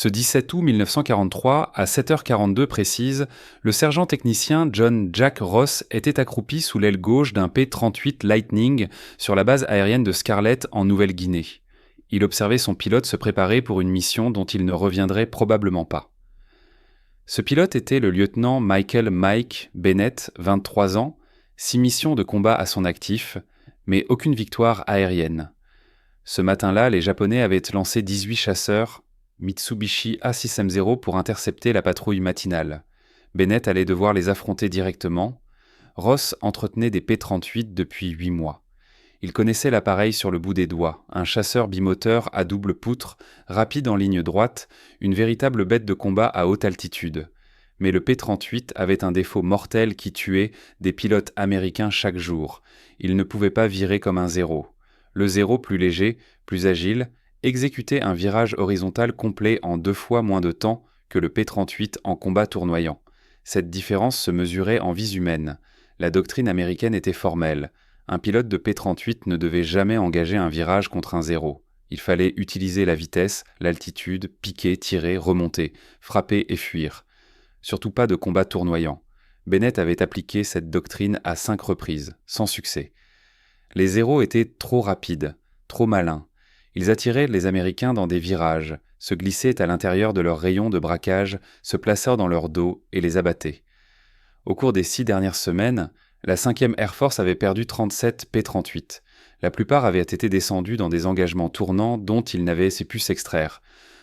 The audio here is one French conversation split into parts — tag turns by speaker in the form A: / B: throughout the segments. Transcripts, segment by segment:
A: Ce 17 août 1943, à 7h42 précise, le sergent technicien John Jack Ross était accroupi sous l'aile gauche d'un P-38 Lightning sur la base aérienne de Scarlett en Nouvelle-Guinée. Il observait son pilote se préparer pour une mission dont il ne reviendrait probablement pas. Ce pilote était le lieutenant Michael Mike Bennett, 23 ans, 6 missions de combat à son actif, mais aucune victoire aérienne. Ce matin-là, les Japonais avaient lancé 18 chasseurs Mitsubishi A6M0 pour intercepter la patrouille matinale. Bennett allait devoir les affronter directement. Ross entretenait des P-38 depuis 8 mois. Il connaissait l'appareil sur le bout des doigts, un chasseur bimoteur à double poutre, rapide en ligne droite, une véritable bête de combat à haute altitude. Mais le P-38 avait un défaut mortel qui tuait des pilotes américains chaque jour. Il ne pouvait pas virer comme un zéro. Le zéro, plus léger, plus agile, exécutait un virage horizontal complet en 2 fois moins de temps que le P-38 en combat tournoyant. Cette différence se mesurait en vies humaines. La doctrine américaine était formelle. Un pilote de P-38 ne devait jamais engager un virage contre un zéro. Il fallait utiliser la vitesse, l'altitude, piquer, tirer, remonter, frapper et fuir. Surtout pas de combat tournoyant. Bennett avait appliqué cette doctrine à 5 reprises, sans succès. Les zéros étaient trop rapides, trop malins. Ils attiraient les Américains dans des virages, se glissaient à l'intérieur de leurs rayons de braquage, se plaçaient dans leur dos et les abattaient. Au cours des 6 dernières semaines, la 5e Air Force avait perdu 37 P-38. La plupart avaient été descendus dans des engagements tournants dont ils n'avaient pu s'extraire.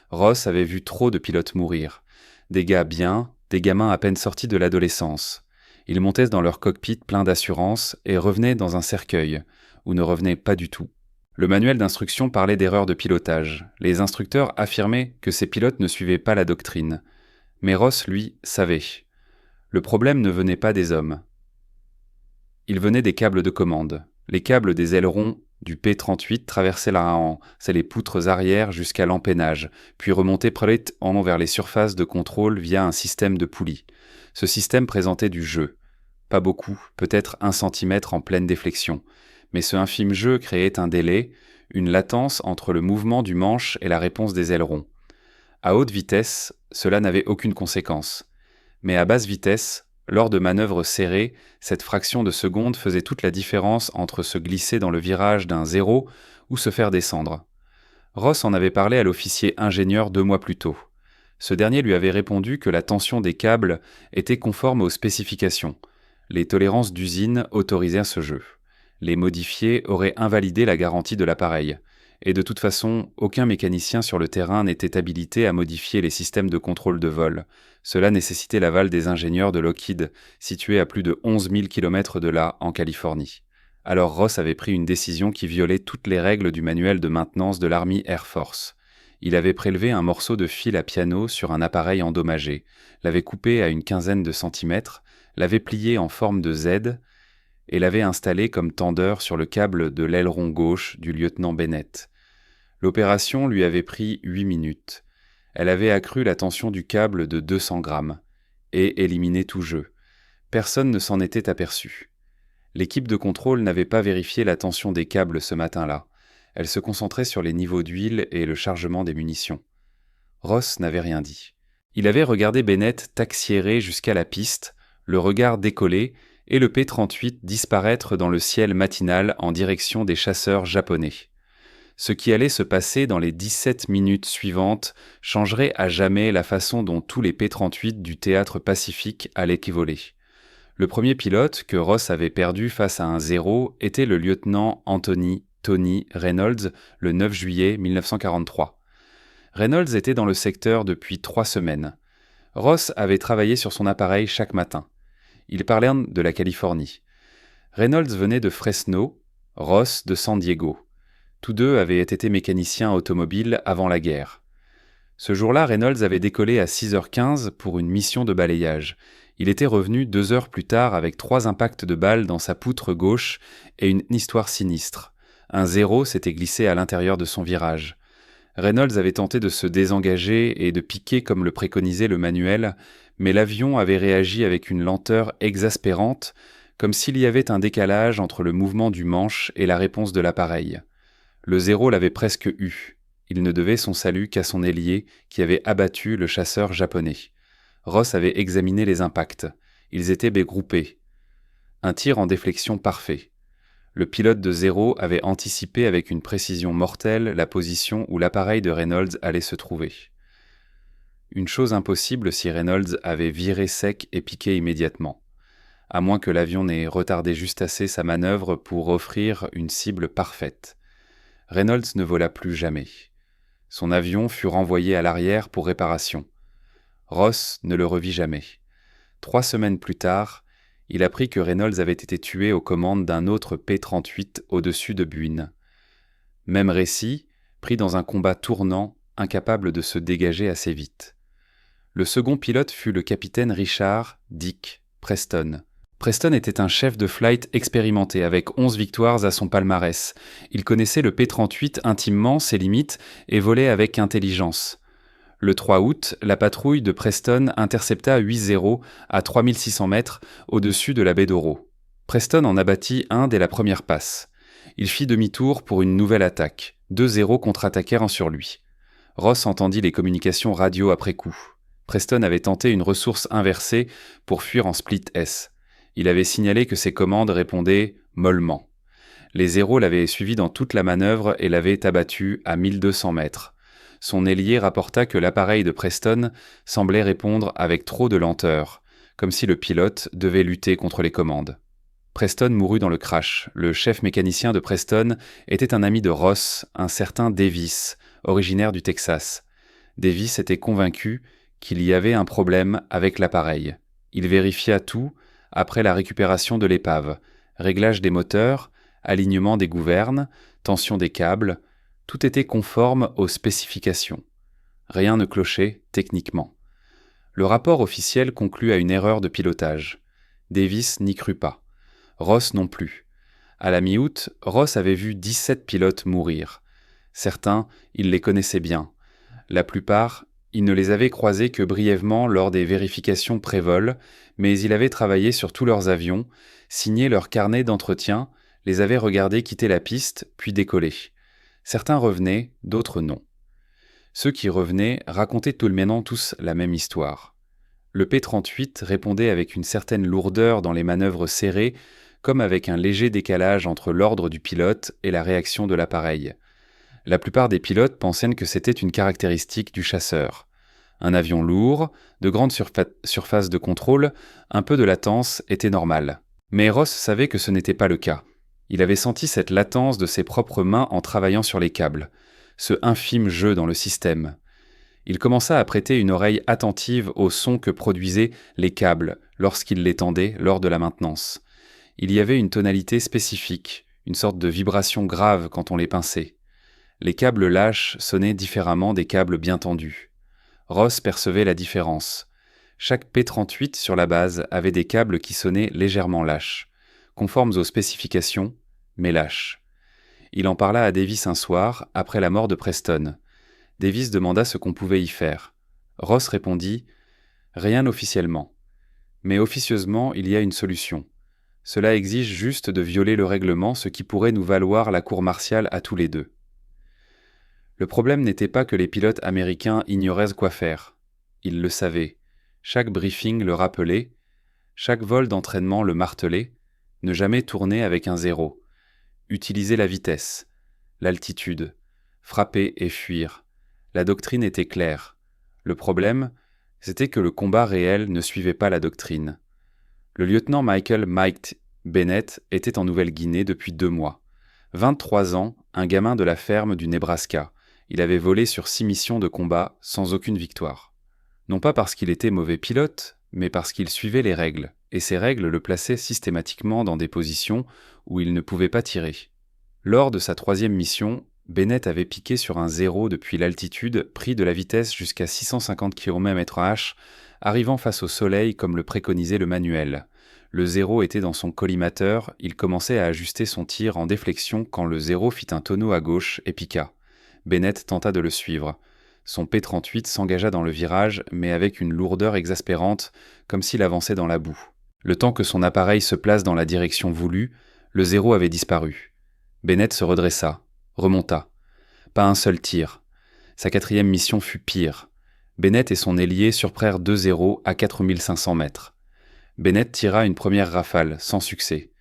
A: Ross avait vu trop de pilotes mourir. Des gars bien, des gamins à peine sortis de l'adolescence. Ils montaient dans leur cockpit plein d'assurance et revenaient dans un cercueil, ou ne revenaient pas du tout. Le manuel d'instruction parlait d'erreurs de pilotage. Les instructeurs affirmaient que ces pilotes ne suivaient pas la doctrine. Mais Ross, lui, savait. Le problème ne venait pas des hommes. Il venait des câbles de commande. Les câbles des ailerons du P-38 traversaient les poutres arrière jusqu'à l'empennage, puis remontaient précisément vers les surfaces de contrôle via un système de poulies. Ce système présentait du jeu. Pas beaucoup, peut-être 1 centimètre en pleine déflexion. Mais ce infime jeu créait un délai, une latence entre le mouvement du manche et la réponse des ailerons. À haute vitesse, cela n'avait aucune conséquence. Mais à basse vitesse, lors de manœuvres serrées, cette fraction de seconde faisait toute la différence entre se glisser dans le virage d'un zéro ou se faire descendre. Ross en avait parlé à l'officier ingénieur 2 mois plus tôt. Ce dernier lui avait répondu que la tension des câbles était conforme aux spécifications. Les tolérances d'usine autorisaient ce jeu. Les modifier aurait invalidé la garantie de l'appareil. Et de toute façon, aucun mécanicien sur le terrain n'était habilité à modifier les systèmes de contrôle de vol. Cela nécessitait l'aval des ingénieurs de Lockheed, situés à plus de 11 000 km de là, en Californie. Alors Ross avait pris une décision qui violait toutes les règles du manuel de maintenance de l'Army Air Force. Il avait prélevé un morceau de fil à piano sur un appareil endommagé, l'avait coupé à une quinzaine de centimètres, l'avait plié en forme de Z, et l'avait installé comme tendeur sur le câble de l'aileron gauche du lieutenant Bennett. L'opération lui avait pris 8 minutes. Elle avait accru la tension du câble de 200 grammes et éliminé tout jeu. Personne ne s'en était aperçu. L'équipe de contrôle n'avait pas vérifié la tension des câbles ce matin-là. Elle se concentrait sur les niveaux d'huile et le chargement des munitions. Ross n'avait rien dit. Il avait regardé Bennett taxiérer jusqu'à la piste, le regard décollé, et le P-38 disparaître dans le ciel matinal en direction des chasseurs japonais. Ce qui allait se passer dans les 17 minutes suivantes changerait à jamais la façon dont tous les P-38 du théâtre Pacifique allaient voler. Le premier pilote que Ross avait perdu face à un zéro était le lieutenant Anthony Tony Reynolds le 9 juillet 1943. Reynolds était dans le secteur depuis 3 semaines. Ross avait travaillé sur son appareil chaque matin. Il parlait de la Californie. Reynolds venait de Fresno, Ross de San Diego. Tous deux avaient été mécaniciens automobiles avant la guerre. Ce jour-là, Reynolds avait décollé à 6h15 pour une mission de balayage. Il était revenu 2 heures plus tard avec 3 impacts de balles dans sa poutre gauche et une histoire sinistre. Un zéro s'était glissé à l'intérieur de son virage. Reynolds avait tenté de se désengager et de piquer comme le préconisait le manuel, mais l'avion avait réagi avec une lenteur exaspérante, comme s'il y avait un décalage entre le mouvement du manche et la réponse de l'appareil. Le zéro l'avait presque eu. Il ne devait son salut qu'à son ailier qui avait abattu le chasseur japonais. Ross avait examiné les impacts. Ils étaient dégroupés. Un tir en déflexion parfait. Le pilote de Zero avait anticipé avec une précision mortelle la position où l'appareil de Reynolds allait se trouver. Une chose impossible si Reynolds avait viré sec et piqué immédiatement, à moins que l'avion n'ait retardé juste assez sa manœuvre pour offrir une cible parfaite. Reynolds ne vola plus jamais. Son avion fut renvoyé à l'arrière pour réparation. Ross ne le revit jamais. 3 semaines plus tard, il apprit que Reynolds avait été tué aux commandes d'un autre P-38 au-dessus de Buin. Même récit, pris dans un combat tournant, incapable de se dégager assez vite. Le second pilote fut le capitaine Richard Dick Preston. Preston était un chef de flight expérimenté avec 11 victoires à son palmarès. Il connaissait le P-38 intimement, ses limites, et volait avec intelligence. Le 3 août, la patrouille de Preston intercepta 8-0 à 3600 mètres au-dessus de la baie d'Oro. Preston en abattit un dès la première passe. Il fit demi-tour pour une nouvelle attaque. 2-0 contre-attaquèrent sur lui. Ross entendit les communications radio après coup. Preston avait tenté une ressource inversée pour fuir en split S. Il avait signalé que ses commandes répondaient mollement. Les zéros l'avaient suivi dans toute la manœuvre et l'avaient abattu à 1200 mètres. Son ailier rapporta que l'appareil de Preston semblait répondre avec trop de lenteur, comme si le pilote devait lutter contre les commandes. Preston mourut dans le crash. Le chef mécanicien de Preston était un ami de Ross, un certain Davis, originaire du Texas. Davis était convaincu qu'il y avait un problème avec l'appareil. Il vérifia tout après la récupération de l'épave, réglage des moteurs, alignement des gouvernes, tension des câbles, tout était conforme aux spécifications. Rien ne clochait techniquement. Le rapport officiel conclut à une erreur de pilotage. Davis n'y crut pas. Ross non plus. À la mi-août, Ross avait vu 17 pilotes mourir. Certains, il les connaissait bien. La plupart, il ne les avait croisés que brièvement lors des vérifications pré-vol, mais il avait travaillé sur tous leurs avions, signé leur carnet d'entretien, les avait regardés quitter la piste, puis décoller. Certains revenaient, d'autres non. Ceux qui revenaient racontaient tout le même tous la même histoire. Le P-38 répondait avec une certaine lourdeur dans les manœuvres serrées, comme avec un léger décalage entre l'ordre du pilote et la réaction de l'appareil. La plupart des pilotes pensaient que c'était une caractéristique du chasseur. Un avion lourd, de grandes surfaces de contrôle, un peu de latence était normal. Mais Ross savait que ce n'était pas le cas. Il avait senti cette latence de ses propres mains en travaillant sur les câbles, ce infime jeu dans le système. Il commença à prêter une oreille attentive au son que produisaient les câbles lorsqu'il les tendait lors de la maintenance. Il y avait une tonalité spécifique, une sorte de vibration grave quand on les pinçait. Les câbles lâches sonnaient différemment des câbles bien tendus. Ross percevait la différence. Chaque P-38 sur la base avait des câbles qui sonnaient légèrement lâches, conformes aux spécifications, mais lâches. Il en parla à Davis un soir, après la mort de Preston. Davis demanda ce qu'on pouvait y faire. Ross répondit « Rien officiellement. Mais officieusement, il y a une solution. Cela exige juste de violer le règlement, ce qui pourrait nous valoir la cour martiale à tous les deux. » Le problème n'était pas que les pilotes américains ignoraient quoi faire. Ils le savaient. Chaque briefing le rappelait, chaque vol d'entraînement le martelait, ne jamais tourner avec un zéro. Utiliser la vitesse, l'altitude, frapper et fuir. La doctrine était claire. Le problème, c'était que le combat réel ne suivait pas la doctrine. Le lieutenant Michael Mike Bennett était en Nouvelle-Guinée depuis 2 mois. 23 ans, un gamin de la ferme du Nebraska. Il avait volé sur 6 missions de combat sans aucune victoire. Non pas parce qu'il était mauvais pilote, mais parce qu'il suivait les règles, et ces règles le plaçaient systématiquement dans des positions où il ne pouvait pas tirer. Lors de sa 3e mission, Bennett avait piqué sur un zéro depuis l'altitude, pris de la vitesse jusqu'à 650 km/h, arrivant face au soleil comme le préconisait le manuel. Le zéro était dans son collimateur, il commençait à ajuster son tir en déflexion quand le zéro fit un tonneau à gauche et piqua. Bennett tenta de le suivre. Son P-38 s'engagea dans le virage, mais avec une lourdeur exaspérante, comme s'il avançait dans la boue. Le temps que son appareil se place dans la direction voulue, le zéro avait disparu. Bennett se redressa, remonta. Pas un seul tir. Sa quatrième mission fut pire. Bennett et son ailier surprirent 2-0 à 4500 mètres. Bennett tira une première rafale, sans succès.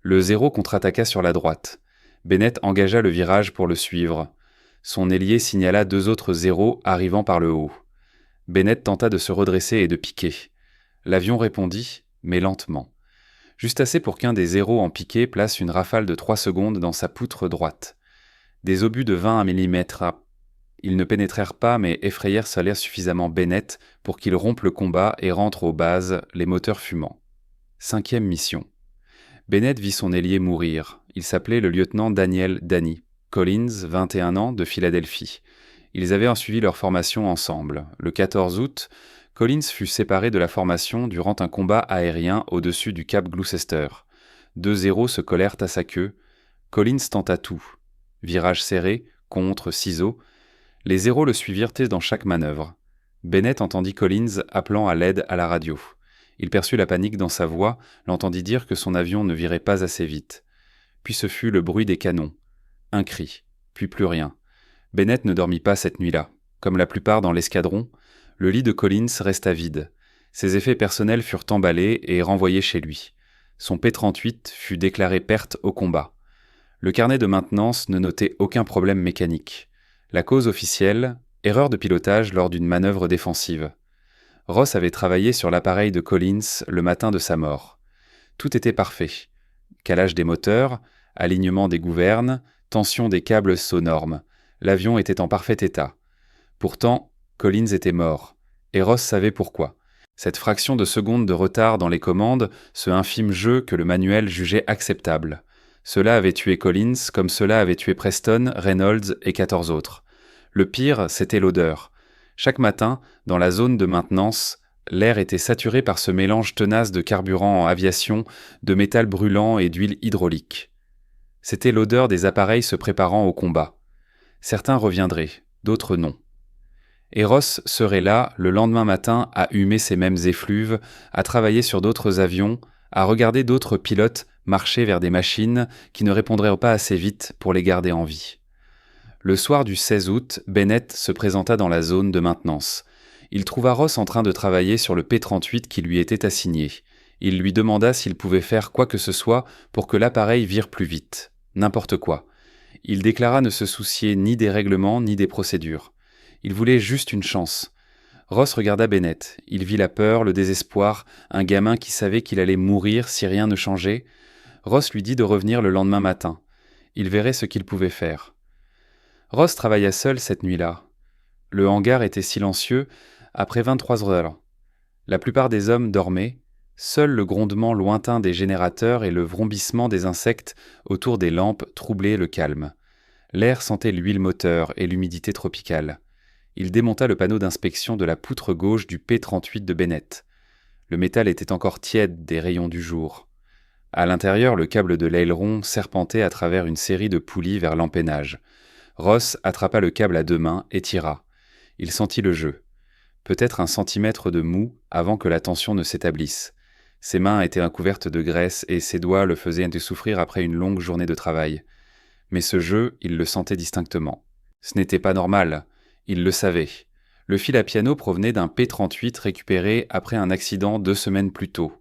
A: Le 0 contre-attaqua sur la droite. Bennett engagea le virage pour le suivre. Son ailier signala 2 autres 0 arrivant par le haut. Bennett tenta de se redresser et de piquer. L'avion répondit, mais lentement. Juste assez pour qu'un des 0 en piqué place une rafale de 3 secondes dans sa poutre droite. Des obus de 20 mm. Ils ne pénétrèrent pas mais effrayèrent salaire suffisamment Bennett pour qu'il rompe le combat et rentre aux bases, les moteurs fumant. 5e mission. Bennett vit son ailier mourir. Il s'appelait le lieutenant Daniel Danny Collins, 21 ans, de Philadelphie. Ils avaient suivi leur formation ensemble. Le 14 août, Collins fut séparé de la formation durant un combat aérien au-dessus du cap Gloucester. 2 0 se collèrent à sa queue. Collins tenta tout. Virage serré, contre, ciseaux. Les 0 le suivirent dans chaque manœuvre. Bennett entendit Collins appelant à l'aide à la radio. Il perçut la panique dans sa voix, l'entendit dire que son avion ne virait pas assez vite. Puis ce fut le bruit des canons. Un cri, puis plus rien. Bennett ne dormit pas cette nuit-là. Comme la plupart dans l'escadron, le lit de Collins resta vide. Ses effets personnels furent emballés et renvoyés chez lui. Son P-38 fut déclaré perte au combat. Le carnet de maintenance ne notait aucun problème mécanique. La cause officielle, erreur de pilotage lors d'une manœuvre défensive. Ross avait travaillé sur l'appareil de Collins le matin de sa mort. Tout était parfait. Calage des moteurs, alignement des gouvernes, tension des câbles aux normes. L'avion était en parfait état. Pourtant, Collins était mort. Et Ross savait pourquoi. Cette fraction de seconde de retard dans les commandes, ce infime jeu que le manuel jugeait acceptable. Cela avait tué Collins comme cela avait tué Preston, Reynolds et 14 autres. Le pire, c'était l'odeur. Chaque matin, dans la zone de maintenance, l'air était saturé par ce mélange tenace de carburant en aviation, de métal brûlant et d'huile hydraulique. C'était l'odeur des appareils se préparant au combat. Certains reviendraient, d'autres non. Et Ross serait là, le lendemain matin, à humer ces mêmes effluves, à travailler sur d'autres avions, à regarder d'autres pilotes marcher vers des machines qui ne répondraient pas assez vite pour les garder en vie. Le soir du 16 août, Bennett se présenta dans la zone de maintenance. Il trouva Ross en train de travailler sur le P-38 qui lui était assigné. Il lui demanda s'il pouvait faire quoi que ce soit pour que l'appareil vire plus vite. N'importe quoi. Il déclara ne se soucier ni des règlements ni des procédures. Il voulait juste une chance. Ross regarda Bennett. Il vit la peur, le désespoir, un gamin qui savait qu'il allait mourir si rien ne changeait. Ross lui dit de revenir le lendemain matin. Il verrait ce qu'il pouvait faire. Ross travailla seul cette nuit-là. Le hangar était silencieux après 23 heures. La plupart des hommes dormaient. Seul le grondement lointain des générateurs et le vrombissement des insectes autour des lampes troublaient le calme. L'air sentait l'huile moteur et l'humidité tropicale. Il démonta le panneau d'inspection de la poutre gauche du P-38 de Bennett. Le métal était encore tiède des rayons du jour. À l'intérieur, le câble de l'aileron serpentait à travers une série de poulies vers l'empennage. Ross attrapa le câble à 2 mains et tira. Il sentit le jeu. Peut-être 1 centimètre de mou avant que la tension ne s'établisse. Ses mains étaient recouvertes de graisse et ses doigts le faisaient souffrir après une longue journée de travail. Mais ce jeu, il le sentait distinctement. Ce n'était pas normal. Il le savait. Le fil à piano provenait d'un P-38 récupéré après un accident 2 semaines plus tôt.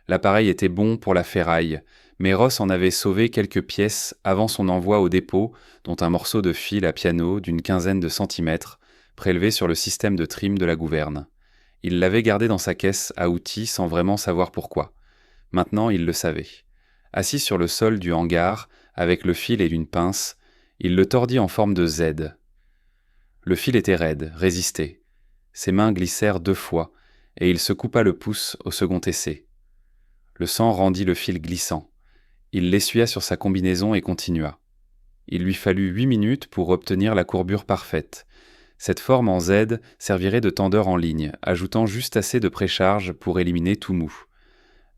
A: L'appareil était bon pour la ferraille, mais Ross en avait sauvé quelques pièces avant son envoi au dépôt, dont un morceau de fil à piano d'une 15aine de centimètres, prélevé sur le système de trim de la gouverne. Il l'avait gardé dans sa caisse à outils sans vraiment savoir pourquoi. Maintenant, il le savait. Assis sur le sol du hangar, avec le fil et une pince, il le tordit en forme de Z. Le fil était raide, résistait. Ses mains glissèrent 2 fois, et il se coupa le pouce au second essai. Le sang rendit le fil glissant. Il l'essuya sur sa combinaison et continua. Il lui fallut 8 minutes pour obtenir la courbure parfaite. Cette forme en Z servirait de tendeur en ligne, ajoutant juste assez de précharge pour éliminer tout mou.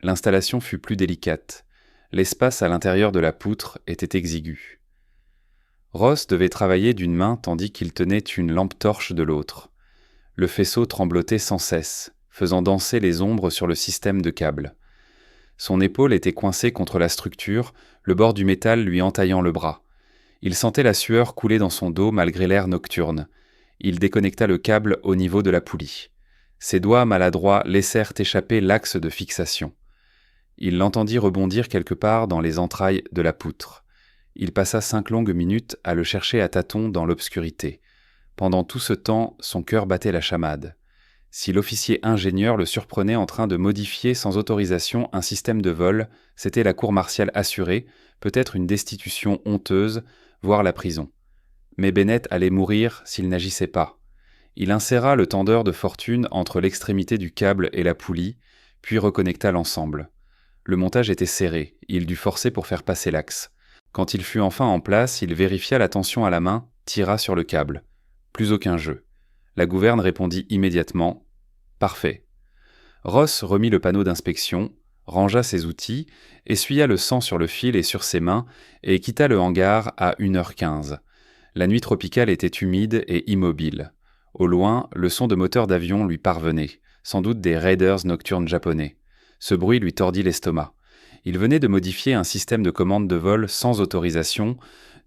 A: L'installation fut plus délicate. L'espace à l'intérieur de la poutre était exigu. Ross devait travailler d'une main tandis qu'il tenait une lampe torche de l'autre. Le faisceau tremblotait sans cesse, faisant danser les ombres sur le système de câbles. Son épaule était coincée contre la structure, le bord du métal lui entaillant le bras. Il sentait la sueur couler dans son dos malgré l'air nocturne. Il déconnecta le câble au niveau de la poulie. Ses doigts maladroits laissèrent échapper l'axe de fixation. Il l'entendit rebondir quelque part dans les entrailles de la poutre. Il passa 5 longues minutes à le chercher à tâtons dans l'obscurité. Pendant tout ce temps, son cœur battait la chamade. Si l'officier ingénieur le surprenait en train de modifier sans autorisation un système de vol, c'était la cour martiale assurée, peut-être une destitution honteuse, voire la prison. Mais Bennett allait mourir s'il n'agissait pas. Il inséra le tendeur de fortune entre l'extrémité du câble et la poulie, puis reconnecta l'ensemble. Le montage était serré, il dut forcer pour faire passer l'axe. Quand il fut enfin en place, il vérifia la tension à la main, tira sur le câble. Plus aucun jeu. La gouverne répondit immédiatement « Parfait ». Ross remit le panneau d'inspection, rangea ses outils, essuya le sang sur le fil et sur ses mains, et quitta le hangar à 1h15. La nuit tropicale était humide et immobile. Au loin, le son de moteurs d'avion lui parvenait, sans doute des raiders nocturnes japonais. Ce bruit lui tordit l'estomac. Il venait de modifier un système de commande de vol sans autorisation,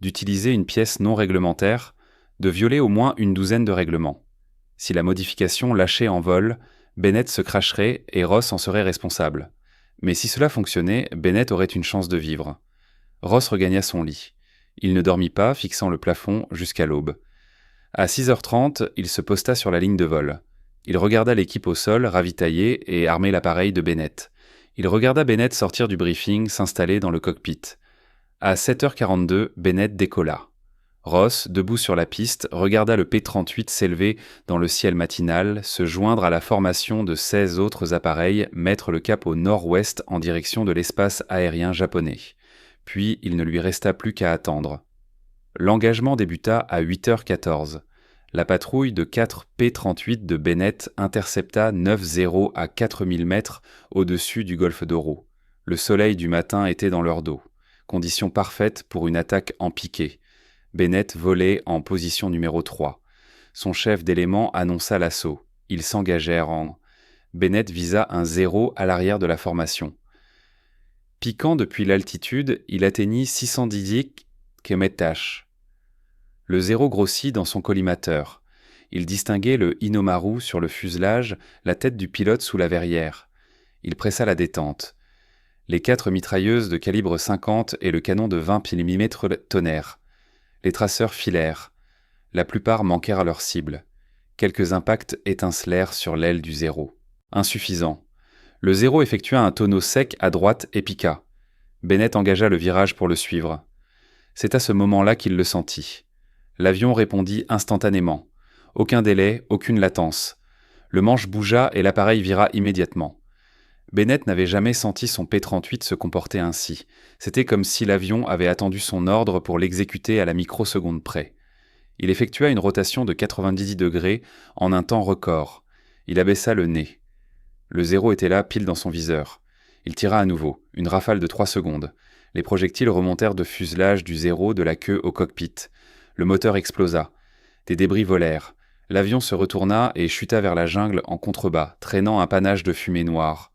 A: d'utiliser une pièce non réglementaire, de violer au moins une douzaine de règlements. Si la modification lâchait en vol, Bennett se cracherait et Ross en serait responsable. Mais si cela fonctionnait, Bennett aurait une chance de vivre. Ross regagna son lit. Il ne dormit pas, fixant le plafond jusqu'à l'aube. À 6h30, il se posta sur la ligne de vol. Il regarda l'équipe au sol, ravitailler et armer l'appareil de Bennett. Il regarda Bennett sortir du briefing, s'installer dans le cockpit. À 7h42, Bennett décolla. Ross, debout sur la piste, regarda le P-38 s'élever dans le ciel matinal, se joindre à la formation de 16 autres appareils, mettre le cap au nord-ouest en direction de l'espace aérien japonais. Puis il ne lui resta plus qu'à attendre. L'engagement débuta à 8h14. La patrouille de 4 P-38 de Bennett intercepta 9-0 à 4000 mètres au-dessus du golfe d'Oro. Le soleil du matin était dans leur dos. Condition parfaite pour une attaque en piqué. Bennett volait en position numéro 3. Son chef d'élément annonça l'assaut. Ils s'engagèrent en... Bennett visa un 0 à l'arrière de la formation. Piquant depuis l'altitude, il atteignit 610 km/h. Le 0 grossit dans son collimateur. Il distinguait le Hinomaru sur le fuselage, la tête du pilote sous la verrière. Il pressa la détente. Les 4 mitrailleuses de calibre 50 et le canon de 20 mm tonnèrent. Les traceurs filèrent. La plupart manquèrent à leur cible. Quelques impacts étincelèrent sur l'aile du 0. Insuffisant. Le 0 effectua un tonneau sec à droite et piqua. Bennett engagea le virage pour le suivre. C'est à ce moment-là qu'il le sentit. L'avion répondit instantanément. Aucun délai, aucune latence. Le manche bougea et l'appareil vira immédiatement. Bennett n'avait jamais senti son P-38 se comporter ainsi. C'était comme si l'avion avait attendu son ordre pour l'exécuter à la microseconde près. Il effectua une rotation de 90 degrés en un temps record. Il abaissa le nez. Le 0 était là, pile dans son viseur. Il tira à nouveau, une rafale de 3 secondes. Les projectiles remontèrent de fuselage du 0 de la queue au cockpit. Le moteur explosa. Des débris volèrent. L'avion se retourna et chuta vers la jungle en contrebas, traînant un panache de fumée noire.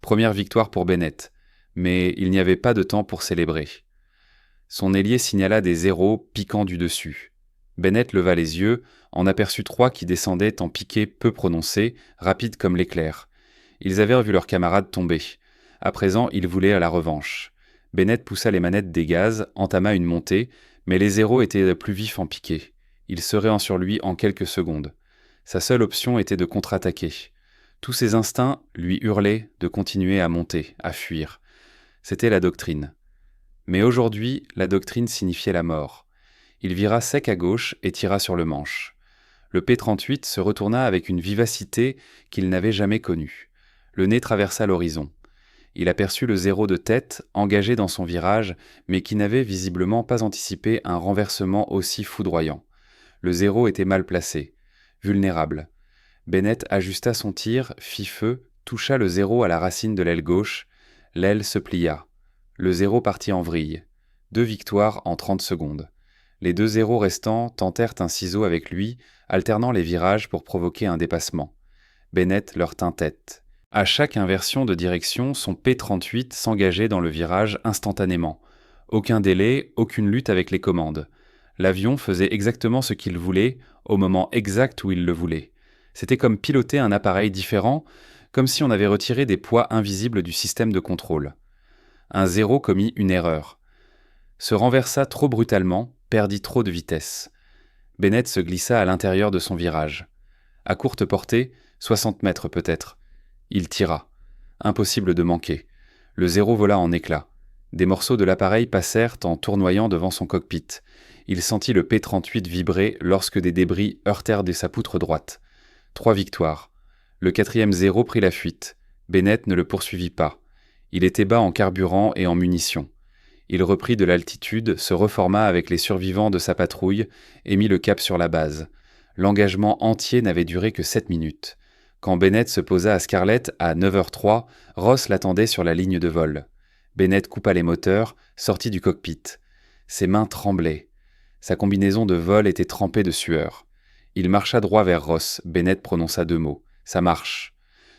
A: Première victoire pour Bennett, mais il n'y avait pas de temps pour célébrer. Son ailier signala des 0 piquant du dessus. Bennett leva les yeux, en aperçut 3 qui descendaient en piqué peu prononcé, rapide comme l'éclair. Ils avaient revu leurs camarades tomber. À présent, ils voulaient à la revanche. Bennett poussa les manettes des gaz, entama une montée, mais les 0 étaient plus vifs en piqué. Ils seraient sur lui en quelques secondes. Sa seule option était de contre-attaquer. Tous ses instincts lui hurlaient de continuer à monter, à fuir. C'était la doctrine. Mais aujourd'hui, la doctrine signifiait la mort. Il vira sec à gauche et tira sur le manche. Le P-38 se retourna avec une vivacité qu'il n'avait jamais connue. Le nez traversa l'horizon. Il aperçut le 0 de tête, engagé dans son virage, mais qui n'avait visiblement pas anticipé un renversement aussi foudroyant. Le 0 était mal placé, vulnérable. Bennett ajusta son tir, fit feu, toucha le 0 à la racine de l'aile gauche. L'aile se plia. Le 0 partit en vrille. 2 victoires en 30 secondes. Les 2 0 restants tentèrent un ciseau avec lui, alternant les virages pour provoquer un dépassement. Bennett leur tint tête. À chaque inversion de direction, son P-38 s'engageait dans le virage instantanément. Aucun délai, aucune lutte avec les commandes. L'avion faisait exactement ce qu'il voulait, au moment exact où il le voulait. C'était comme piloter un appareil différent, comme si on avait retiré des poids invisibles du système de contrôle. Un zéro commit une erreur. Se renversa trop brutalement, perdit trop de vitesse. Bennett se glissa à l'intérieur de son virage. À courte portée, 60 mètres peut-être. Il tira. Impossible de manquer. Le zéro vola en éclats. Des morceaux de l'appareil passèrent en tournoyant devant son cockpit. Il sentit le P-38 vibrer lorsque des débris heurtèrent de sa poutre droite. 3 victoires. Le 4e zéro prit la fuite. Bennett ne le poursuivit pas. Il était bas en carburant et en munitions. Il reprit de l'altitude, se reforma avec les survivants de sa patrouille et mit le cap sur la base. L'engagement entier n'avait duré que 7 minutes. Quand Bennett se posa à Scarlett à 9h03, Ross l'attendait sur la ligne de vol. Bennett coupa les moteurs, sortit du cockpit. Ses mains tremblaient. Sa combinaison de vol était trempée de sueur. Il marcha droit vers Ross. Bennett prononça 2 mots. « Ça marche ».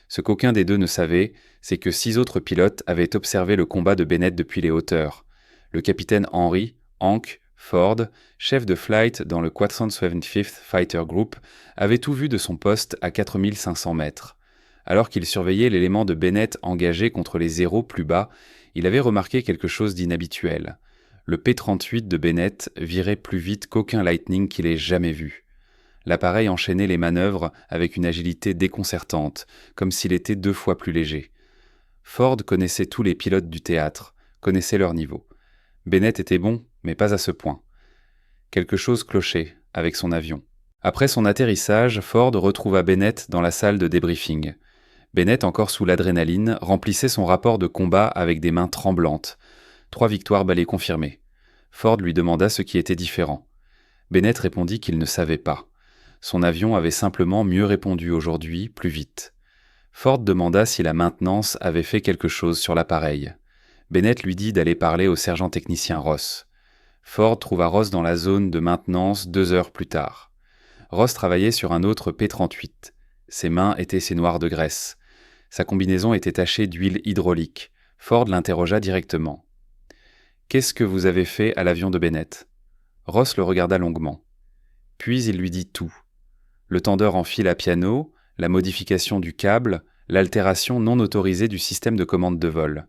A: Ce qu'aucun des deux ne savait, c'est que 6 autres pilotes avaient observé le combat de Bennett depuis les hauteurs. Le capitaine Henry, Hank, Ford, chef de flight dans le 475th Fighter Group, avait tout vu de son poste à 4500 mètres. Alors qu'il surveillait l'élément de Bennett engagé contre les zéros plus bas, il avait remarqué quelque chose d'inhabituel. Le P-38 de Bennett virait plus vite qu'aucun Lightning qu'il ait jamais vu. L'appareil enchaînait les manœuvres avec une agilité déconcertante, comme s'il était 2 fois plus léger. Ford connaissait tous les pilotes du théâtre, connaissait leur niveau. Bennett était bon, mais pas à ce point. Quelque chose clochait avec son avion. Après son atterrissage, Ford retrouva Bennett dans la salle de débriefing. Bennett, encore sous l'adrénaline, remplissait son rapport de combat avec des mains tremblantes. 3 victoires balais confirmées. Ford lui demanda ce qui était différent. Bennett répondit qu'il ne savait pas. Son avion avait simplement mieux répondu aujourd'hui, plus vite. Ford demanda si la maintenance avait fait quelque chose sur l'appareil. Bennett lui dit d'aller parler au sergent technicien Ross. Ford trouva Ross dans la zone de maintenance 2 heures plus tard. Ross travaillait sur un autre P-38. Ses mains étaient ses noirs de graisse. Sa combinaison était tachée d'huile hydraulique. Ford l'interrogea directement. « Qu'est-ce que vous avez fait à l'avion de Bennett ?» Ross le regarda longuement. Puis il lui dit tout. Le tendeur en fil à piano, la modification du câble, l'altération non autorisée du système de commande de vol.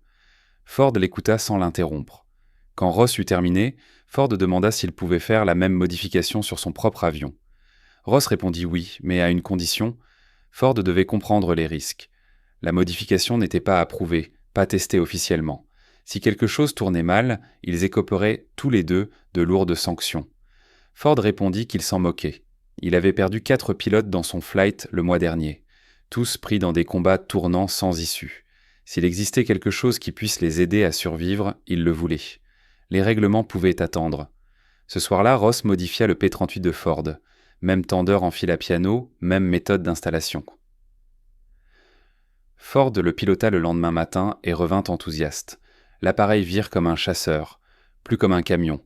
A: Ford l'écouta sans l'interrompre. Quand Ross eut terminé, Ford demanda s'il pouvait faire la même modification sur son propre avion. Ross répondit oui, mais à une condition. Ford devait comprendre les risques. La modification n'était pas approuvée, pas testée officiellement. Si quelque chose tournait mal, ils écoperaient tous les deux de lourdes sanctions. Ford répondit qu'il s'en moquait. Il avait perdu 4 pilotes dans son flight le mois dernier, tous pris dans des combats tournants sans issue. S'il existait quelque chose qui puisse les aider à survivre, il le voulait. Les règlements pouvaient attendre. Ce soir-là, Ross modifia le P-38 de Ford. Même tendeur en fil à piano, même méthode d'installation. Ford le pilota le lendemain matin et revint enthousiaste. L'appareil vire comme un chasseur, plus comme un camion,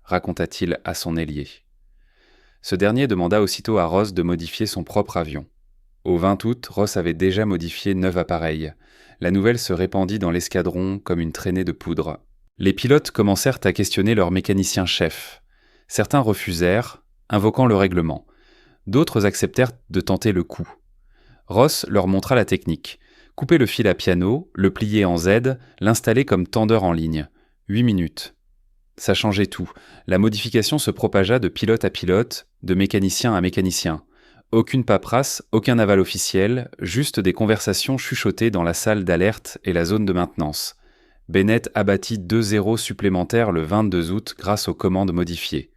A: raconta-t-il à son ailier. Ce dernier demanda aussitôt à Ross de modifier son propre avion. Au 20 août, Ross avait déjà modifié 9 appareils. La nouvelle se répandit dans l'escadron comme une traînée de poudre. Les pilotes commencèrent à questionner leur mécanicien-chef. Certains refusèrent, invoquant le règlement. D'autres acceptèrent de tenter le coup. Ross leur montra la technique. Couper le fil à piano, le plier en Z, l'installer comme tendeur en ligne. 8 minutes. Ça changeait tout. La modification se propagea de pilote à pilote, de mécanicien à mécanicien. Aucune paperasse, aucun aval officiel, juste des conversations chuchotées dans la salle d'alerte et la zone de maintenance. Bennett abattit 2 zéros supplémentaires le 22 août grâce aux commandes modifiées.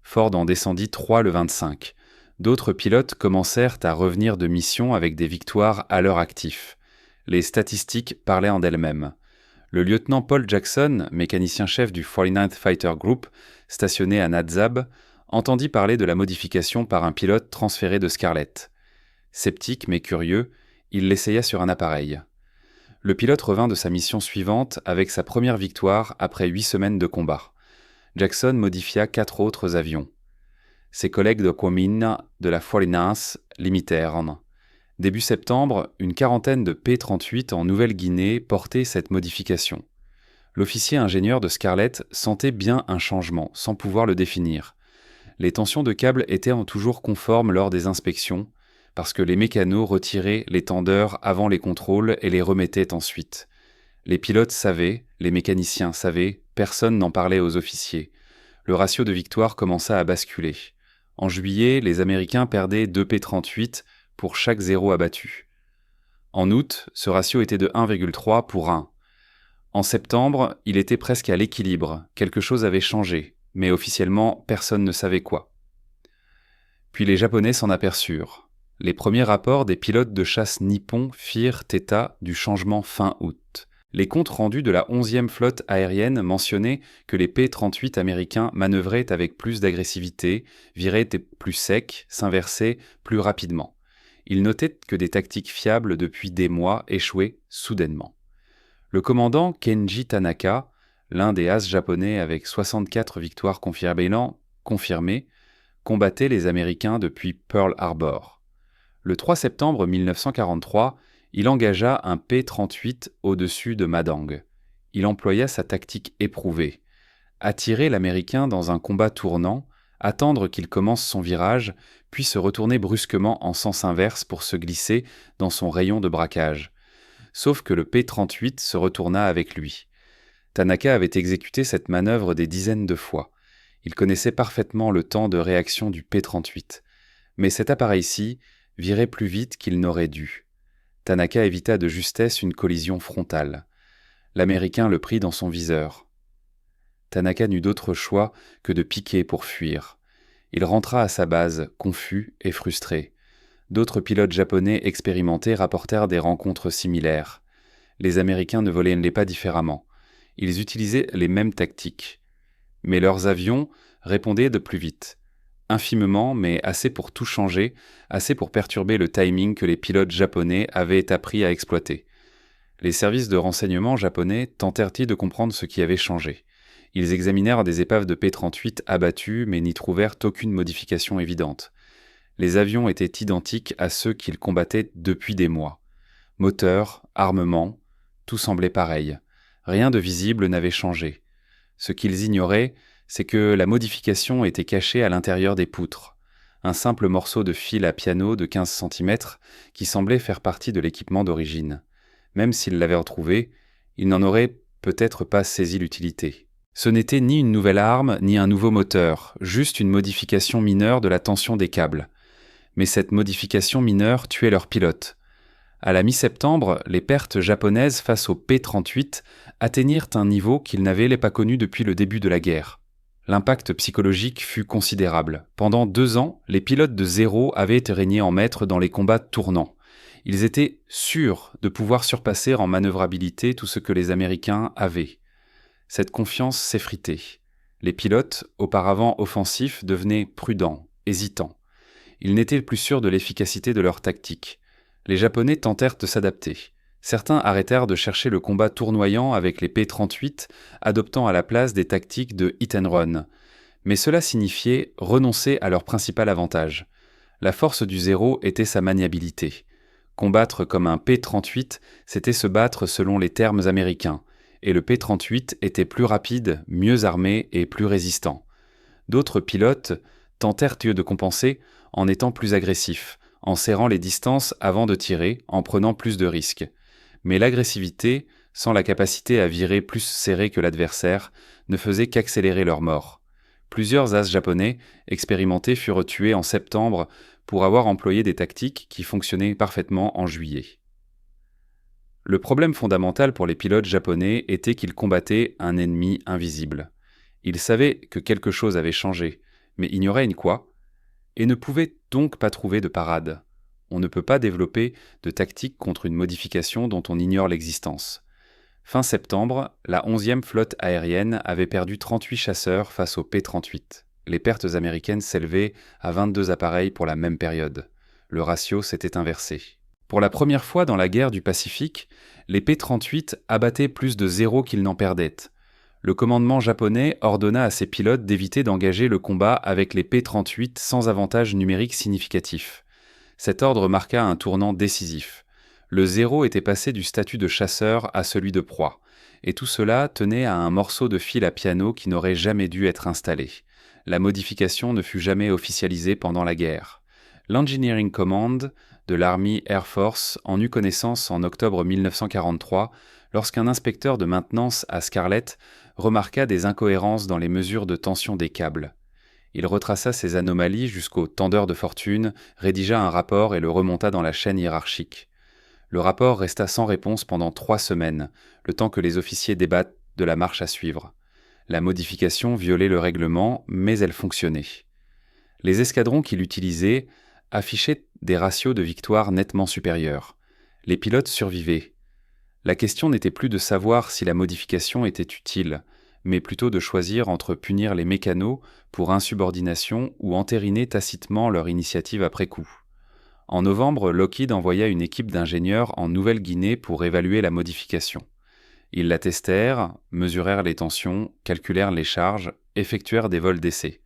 A: Ford en descendit 3 le 25. D'autres pilotes commencèrent à revenir de mission avec des victoires à leur actif. Les statistiques parlaient en d'elles-mêmes. Le lieutenant Paul Jackson, mécanicien-chef du 49th Fighter Group, stationné à Nadsab, entendit parler de la modification par un pilote transféré de Scarlett. Sceptique mais curieux, il l'essaya sur un appareil. Le pilote revint de sa mission suivante avec sa première victoire après 8 semaines de combat. Jackson modifia 4 autres avions. Ses collègues de Kwomina de la 49th l'imitèrent. Début septembre, une quarantaine de P-38 en Nouvelle-Guinée portaient cette modification. L'officier ingénieur de Scarlett sentait bien un changement, sans pouvoir le définir. Les tensions de câbles étaient toujours conformes lors des inspections, parce que les mécanos retiraient les tendeurs avant les contrôles et les remettaient ensuite. Les pilotes savaient, les mécaniciens savaient, personne n'en parlait aux officiers. Le ratio de victoire commença à basculer. En juillet, les Américains perdaient 2 P-38 pour chaque 0 abattu. En août, ce ratio était de 1,3 pour 1. En septembre, il était presque à l'équilibre, quelque chose avait changé, mais officiellement, personne ne savait quoi. Puis les Japonais s'en aperçurent. Les premiers rapports des pilotes de chasse nippons firent état du changement fin août. Les comptes rendus de la 11e flotte aérienne mentionnaient que les P-38 américains manœuvraient avec plus d'agressivité, viraient plus secs, s'inversaient plus rapidement. Ils notaient que des tactiques fiables depuis des mois échouaient soudainement. Le commandant Kenji Tanaka, l'un des as japonais avec 64 victoires confirmées, combattait les Américains depuis Pearl Harbor. Le 3 septembre 1943, il engagea un P-38 au-dessus de Madang. Il employa sa tactique éprouvée. Attirer l'Américain dans un combat tournant, attendre qu'il commence son virage, puis se retourner brusquement en sens inverse pour se glisser dans son rayon de braquage. Sauf que le P-38 se retourna avec lui. Tanaka avait exécuté cette manœuvre des dizaines de fois. Il connaissait parfaitement le temps de réaction du P-38. Mais cet appareil-ci virait plus vite qu'il n'aurait dû. Tanaka évita de justesse une collision frontale. L'Américain le prit dans son viseur. Tanaka n'eut d'autre choix que de piquer pour fuir. Il rentra à sa base, confus et frustré. D'autres pilotes japonais expérimentés rapportèrent des rencontres similaires. Les Américains ne volaient pas différemment. Ils utilisaient les mêmes tactiques. Mais leurs avions répondaient de plus vite. Infimement, mais assez pour tout changer, assez pour perturber le timing que les pilotes japonais avaient appris à exploiter. Les services de renseignement japonais tentèrent-ils de comprendre ce qui avait changé. Ils examinèrent des épaves de P-38 abattues, mais n'y trouvèrent aucune modification évidente. Les avions étaient identiques à ceux qu'ils combattaient depuis des mois. Moteur, armement, tout semblait pareil. Rien de visible n'avait changé. Ce qu'ils ignoraient, c'est que la modification était cachée à l'intérieur des poutres. Un simple morceau de fil à piano de 15 cm qui semblait faire partie de l'équipement d'origine. Même s'ils l'avaient retrouvé, ils n'en auraient peut-être pas saisi l'utilité. Ce n'était ni une nouvelle arme, ni un nouveau moteur, juste une modification mineure de la tension des câbles. Mais cette modification mineure tuait leurs pilotes. À la mi-septembre, les pertes japonaises face au P-38 atteignirent un niveau qu'ils n'avaient pas connu depuis le début de la guerre. L'impact psychologique fut considérable. Pendant 2 ans, les pilotes de zéro avaient régné en maître dans les combats tournants. Ils étaient sûrs de pouvoir surpasser en manœuvrabilité tout ce que les Américains avaient. Cette confiance s'effritait. Les pilotes, auparavant offensifs, devenaient prudents, hésitants. Ils n'étaient plus sûrs de l'efficacité de leur tactique. Les Japonais tentèrent de s'adapter. Certains arrêtèrent de chercher le combat tournoyant avec les P-38, adoptant à la place des tactiques de hit and run. Mais cela signifiait renoncer à leur principal avantage. La force du zéro était sa maniabilité. Combattre comme un P-38, c'était se battre selon les termes américains, et le P-38 était plus rapide, mieux armé et plus résistant. D'autres pilotes tentèrent de compenser en étant plus agressifs, en serrant les distances avant de tirer, en prenant plus de risques. Mais l'agressivité, sans la capacité à virer plus serré que l'adversaire, ne faisait qu'accélérer leur mort. Plusieurs as japonais expérimentés furent tués en septembre pour avoir employé des tactiques qui fonctionnaient parfaitement en juillet. Le problème fondamental pour les pilotes japonais était qu'ils combattaient un ennemi invisible. Ils savaient que quelque chose avait changé, mais ignoraient quoi, et ne pouvaient donc pas trouver de parade. On ne peut pas développer de tactique contre une modification dont on ignore l'existence. Fin septembre, la 11e flotte aérienne avait perdu 38 chasseurs face au P-38. Les pertes américaines s'élevaient à 22 appareils pour la même période. Le ratio s'était inversé. Pour la première fois dans la guerre du Pacifique, les P-38 abattaient plus de zéro qu'ils n'en perdaient. Le commandement japonais ordonna à ses pilotes d'éviter d'engager le combat avec les P-38 sans avantage numérique significatif. Cet ordre marqua un tournant décisif. Le zéro était passé du statut de chasseur à celui de proie, et tout cela tenait à un morceau de fil à piano qui n'aurait jamais dû être installé. La modification ne fut jamais officialisée pendant la guerre. L'Engineering Command de l'Army Air Force en eut connaissance en octobre 1943 lorsqu'un inspecteur de maintenance à Scarlett remarqua des incohérences dans les mesures de tension des câbles. Il retraça ces anomalies jusqu'au tendeur de fortune, rédigea un rapport et le remonta dans la chaîne hiérarchique. Le rapport resta sans réponse pendant 3 semaines, le temps que les officiers débattent de la marche à suivre. La modification violait le règlement, mais elle fonctionnait. Les escadrons qui l'utilisaient affichaient des ratios de victoire nettement supérieurs. Les pilotes survivaient. La question n'était plus de savoir si la modification était utile, mais plutôt de choisir entre punir les mécanos pour insubordination ou entériner tacitement leur initiative après coup. En novembre, Lockheed envoya une équipe d'ingénieurs en Nouvelle-Guinée pour évaluer la modification. Ils la testèrent, mesurèrent les tensions, calculèrent les charges, effectuèrent des vols d'essai.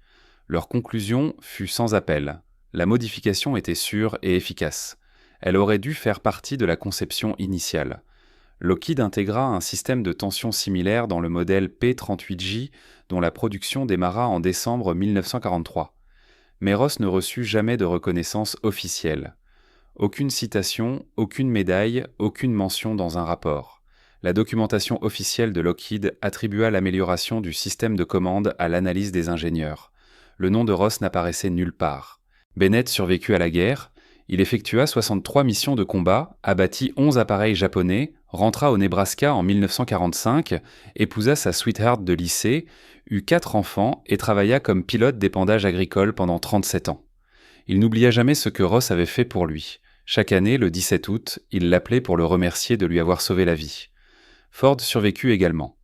A: Leur conclusion fut sans appel. La modification était sûre et efficace. Elle aurait dû faire partie de la conception initiale. Lockheed intégra un système de tension similaire dans le modèle P-38J dont la production démarra en décembre 1943. Mais Ross ne reçut jamais de reconnaissance officielle. Aucune citation, aucune médaille, aucune mention dans un rapport. La documentation officielle de Lockheed attribua l'amélioration du système de commande à l'analyse des ingénieurs. Le nom de Ross n'apparaissait nulle part. Bennett survécut à la guerre. Il effectua 63 missions de combat, abattit 11 appareils japonais, rentra au Nebraska en 1945, épousa sa sweetheart de lycée, eut 4 enfants et travailla comme pilote d'épandage agricole pendant 37 ans. Il n'oublia jamais ce que Ross avait fait pour lui. Chaque année, le 17 août, il l'appelait pour le remercier de lui avoir sauvé la vie. Ford survécut également.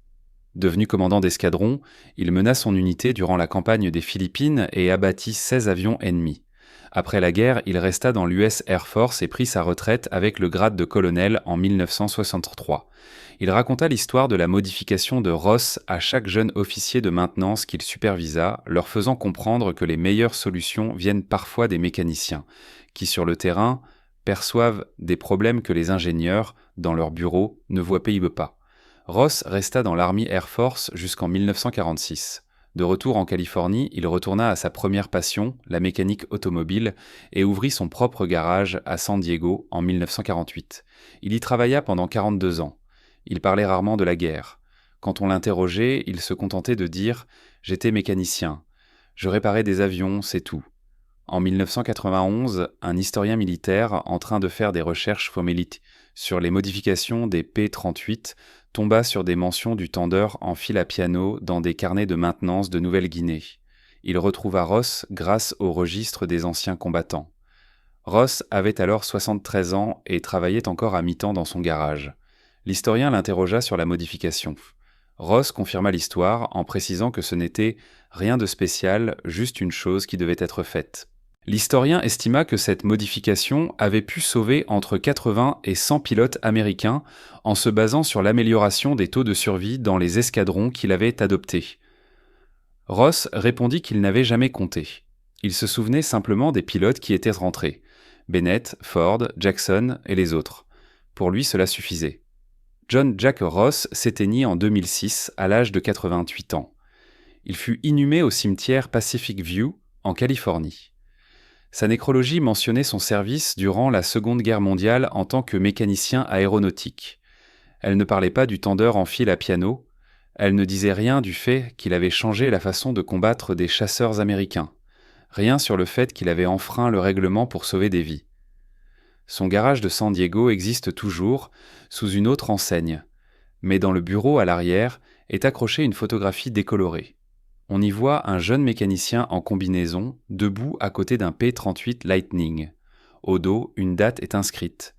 A: Devenu commandant d'escadron, il mena son unité durant la campagne des Philippines et abattit 16 avions ennemis. Après la guerre, il resta dans l'US Air Force et prit sa retraite avec le grade de colonel en 1963. Il raconta l'histoire de la modification de Ross à chaque jeune officier de maintenance qu'il supervisa, leur faisant comprendre que les meilleures solutions viennent parfois des mécaniciens, qui sur le terrain perçoivent des problèmes que les ingénieurs, dans leur bureau, ne voient pas. Ross resta dans l'Army Air Force jusqu'en 1946. De retour en Californie, il retourna à sa première passion, la mécanique automobile, et ouvrit son propre garage à San Diego en 1948. Il y travailla pendant 42 ans. Il parlait rarement de la guerre. Quand on l'interrogeait, il se contentait de dire « J'étais mécanicien. Je réparais des avions, c'est tout ». En 1991, un historien militaire, en train de faire des recherches sur les modifications des P-38, tomba sur des mentions du tendeur en fil à piano dans des carnets de maintenance de Nouvelle-Guinée. Il retrouva Ross grâce au registre des anciens combattants. Ross avait alors 73 ans et travaillait encore à mi-temps dans son garage. L'historien l'interrogea sur la modification. Ross confirma l'histoire en précisant que ce n'était rien de spécial, juste une chose qui devait être faite. L'historien estima que cette modification avait pu sauver entre 80 et 100 pilotes américains en se basant sur l'amélioration des taux de survie dans les escadrons qu'il avait adoptés. Ross répondit qu'il n'avait jamais compté. Il se souvenait simplement des pilotes qui étaient rentrés. Bennett, Ford, Jackson et les autres. Pour lui, cela suffisait. John Jack Ross s'éteignit en 2006 à l'âge de 88 ans. Il fut inhumé au cimetière Pacific View, en Californie. Sa nécrologie mentionnait son service durant la Seconde Guerre mondiale en tant que mécanicien aéronautique. Elle ne parlait pas du tendeur en fil à piano, elle ne disait rien du fait qu'il avait changé la façon de combattre des chasseurs américains, rien sur le fait qu'il avait enfreint le règlement pour sauver des vies. Son garage de San Diego existe toujours, sous une autre enseigne, mais dans le bureau à l'arrière est accrochée une photographie décolorée. On y voit un jeune mécanicien en combinaison, debout à côté d'un P-38 Lightning. Au dos, une date est inscrite.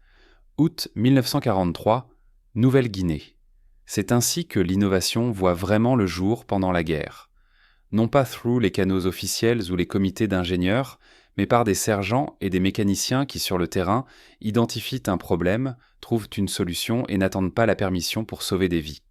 A: Août 1943, Nouvelle-Guinée. C'est ainsi que l'innovation voit vraiment le jour pendant la guerre. Non pas through les canaux officiels ou les comités d'ingénieurs, mais par des sergents et des mécaniciens qui, sur le terrain, identifient un problème, trouvent une solution et n'attendent pas la permission pour sauver des vies.